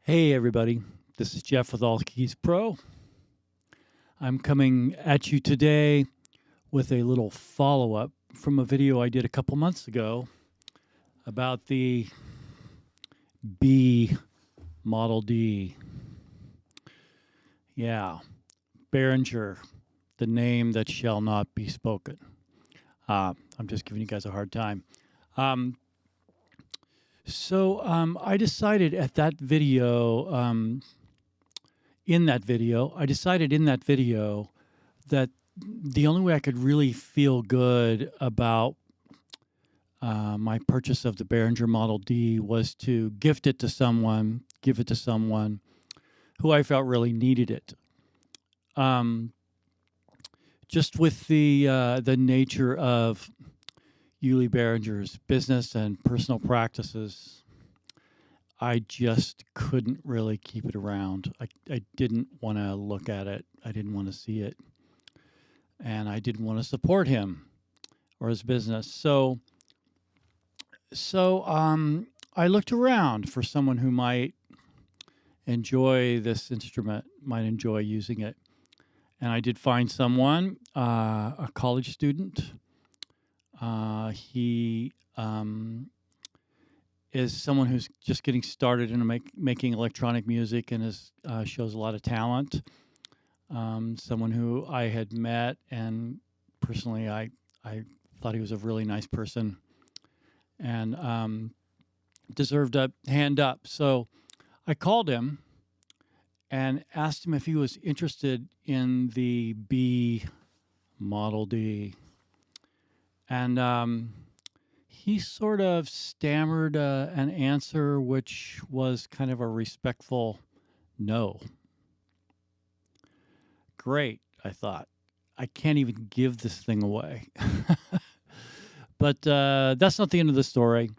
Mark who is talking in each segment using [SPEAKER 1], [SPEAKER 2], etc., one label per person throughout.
[SPEAKER 1] Hey everybody, this is Jeff with All Keys Pro. I'm coming at you today with a little follow-up from a video I did a couple months ago about the B Model D. Yeah, Behringer, the name that shall not be spoken. I'm just giving you guys a hard time. I decided at that video, I decided in that video that the only way I could really feel good about my purchase of the Behringer Model D was to give it to someone who I felt really needed it. Just with the nature of Yuli Behringer's business and personal practices, I just couldn't really keep it around. I didn't want to look at it. I didn't want to see it. And I didn't want to support him or his business. So I looked around for someone who might enjoy this instrument, might enjoy using it. And I did find someone, a college student. He is someone who's just getting started in making electronic music and shows a lot of talent. Someone who I had met, and personally I thought he was a really nice person and deserved a hand up. So I called him and asked him if he was interested in the B Model D. And he sort of stammered an answer, which was kind of a respectful no. Great, I thought. I can't even give this thing away. But that's not the end of the story.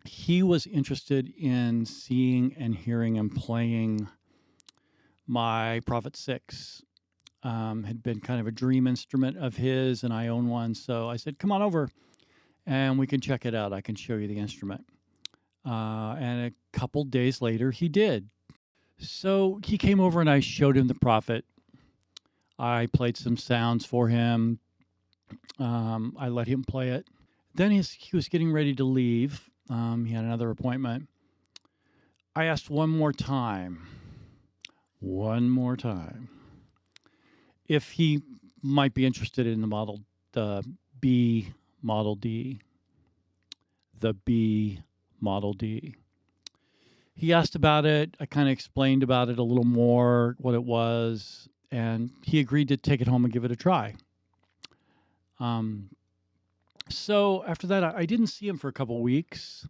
[SPEAKER 1] He was interested in seeing and hearing and playing my Prophet 6. Had been kind of a dream instrument of his, and I own one. So I said, come on over and we can check it out. I can show you the instrument. And a couple days later, he did. So he came over and I showed him the Prophet. I played some sounds for him. I let him play it. Then he was getting ready to leave. He had another appointment. I asked one more time, if he might be interested in the B Model D. The B Model D. He asked about it. I kind of explained about it a little more, what it was, and he agreed to take it home and give it a try. So after that, I didn't see him for a couple weeks.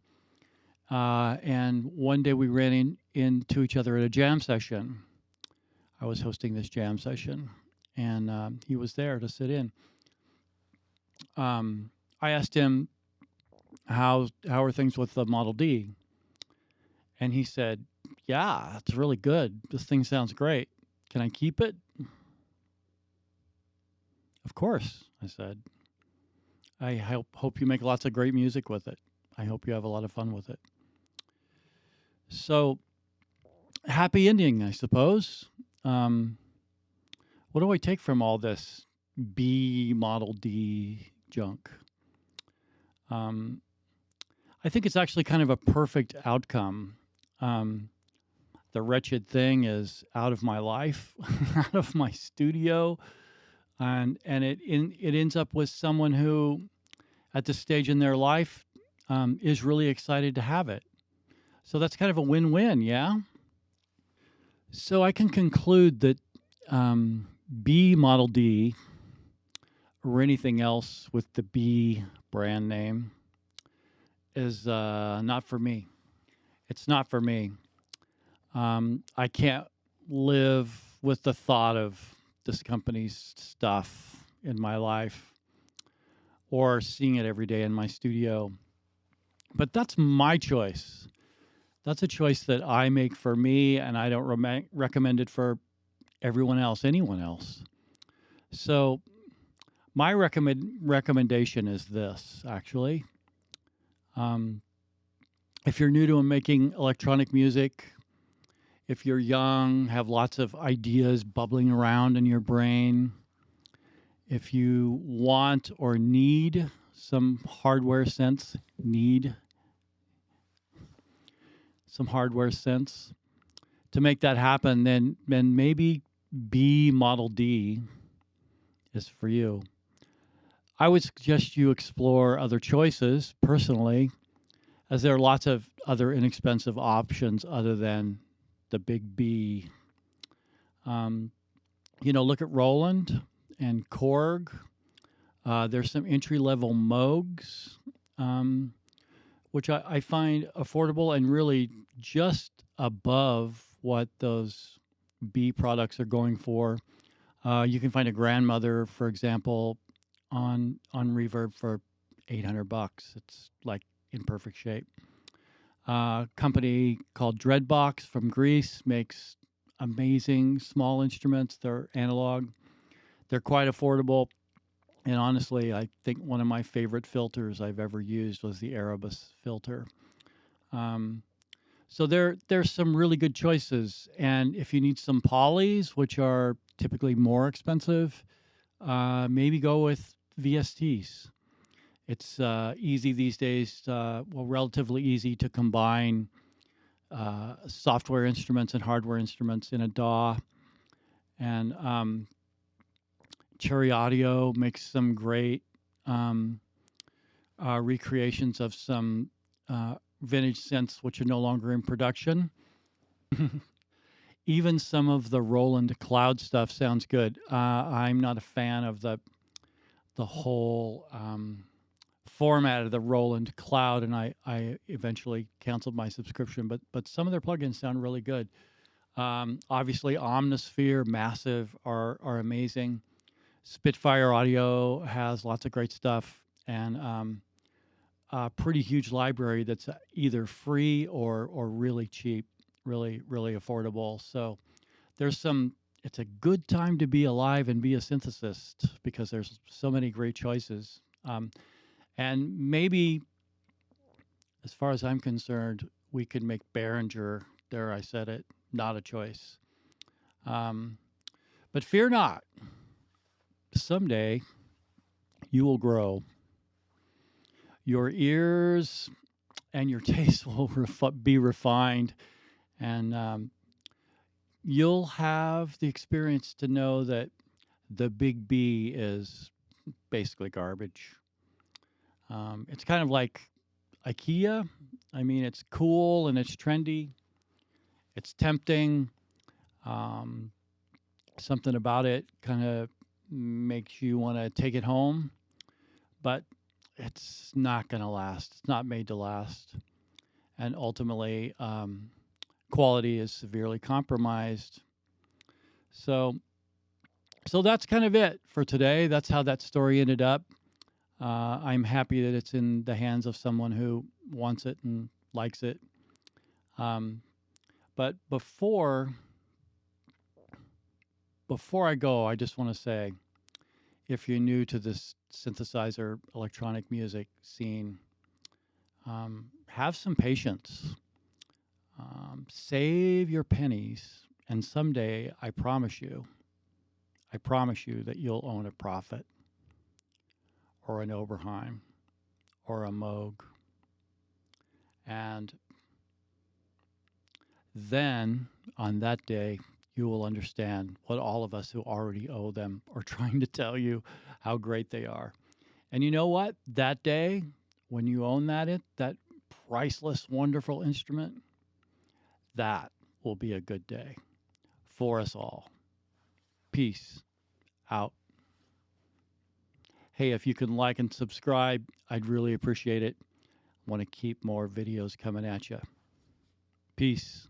[SPEAKER 1] And one day we ran into each other at a jam session. I was hosting this jam session, and he was there to sit in. I asked him, how are things with the Model D? And he said, yeah, it's really good. This thing sounds great. Can I keep it? Of course, I said. I hope you make lots of great music with it. I hope you have a lot of fun with it. So, happy ending, I suppose. What do I take from all this B Model D junk? I think it's actually kind of a perfect outcome. The wretched thing is out of my life, out of my studio, and it ends up with someone who, at this stage in their life, is really excited to have it. So that's kind of a win-win, yeah? So I can conclude that B Model D, or anything else with the B brand name, is not for me. It's not for me. I can't live with the thought of this company's stuff in my life or seeing it every day in my studio. But that's my choice. That's a choice that I make for me, and I don't recommend it for everyone else, anyone else. So my recommendation is this, actually. if you're new to making electronic music, if you're young, have lots of ideas bubbling around in your brain, if you want or need some hardware sense, need some hardware sense to make that happen, then maybe B Model D is for you. I would suggest you explore other choices personally, as there are lots of other inexpensive options other than the big B. Um, look at Roland and Korg. There's some entry level Moogs, um, which I find affordable and really just above what those B products are going for. You can find a grandmother, for example, on Reverb for $800. It's like in perfect shape. Company called Dreadbox from Greece makes amazing small instruments. They're analog. They're quite affordable. And honestly, I think one of my favorite filters I've ever used was the Erebus filter. Um, so there's some really good choices. And if you need some polys, which are typically more expensive, maybe go with VSTs. It's easy these days, relatively easy to combine software instruments and hardware instruments in a DAW. And Cherry Audio makes some great recreations of some vintage synths which are no longer in production. Even some of the Roland Cloud stuff sounds good. I'm not a fan of the whole format of the Roland Cloud, and I eventually canceled my subscription. But some of their plugins sound really good. Obviously, Omnisphere, Massive are amazing. Spitfire Audio has lots of great stuff, and a pretty huge library that's either free or really cheap, really affordable. So there's some. It's a good time to be alive and be a synthesist because there's so many great choices. And maybe, as far as I'm concerned, we could make Behringer, there I said it, not a choice. But fear not. Someday you will grow. Your ears and your taste will be refined, and you'll have the experience to know that the big B is basically garbage. It's kind of like IKEA. I mean, it's cool and it's trendy. It's tempting. Um, Something about it kind of makes you want to take it home, but it's not going to last. It's not made to last. And ultimately, quality is severely compromised. So that's kind of it for today. That's how that story ended up. I'm happy that it's in the hands of someone who wants it and likes it. But before I go, I just want to say, if you're new to this synthesizer electronic music scene, have some patience. Save your pennies, and someday, I promise you that you'll own a Prophet or an Oberheim or a Moog. And then, on that day, you will understand what all of us who already owe them are trying to tell you, how great they are. And you know what? That day, when you own that priceless, wonderful instrument, that will be a good day for us all. Peace out. Hey, if you can like and subscribe, I'd really appreciate it. Want to keep more videos coming at you. Peace.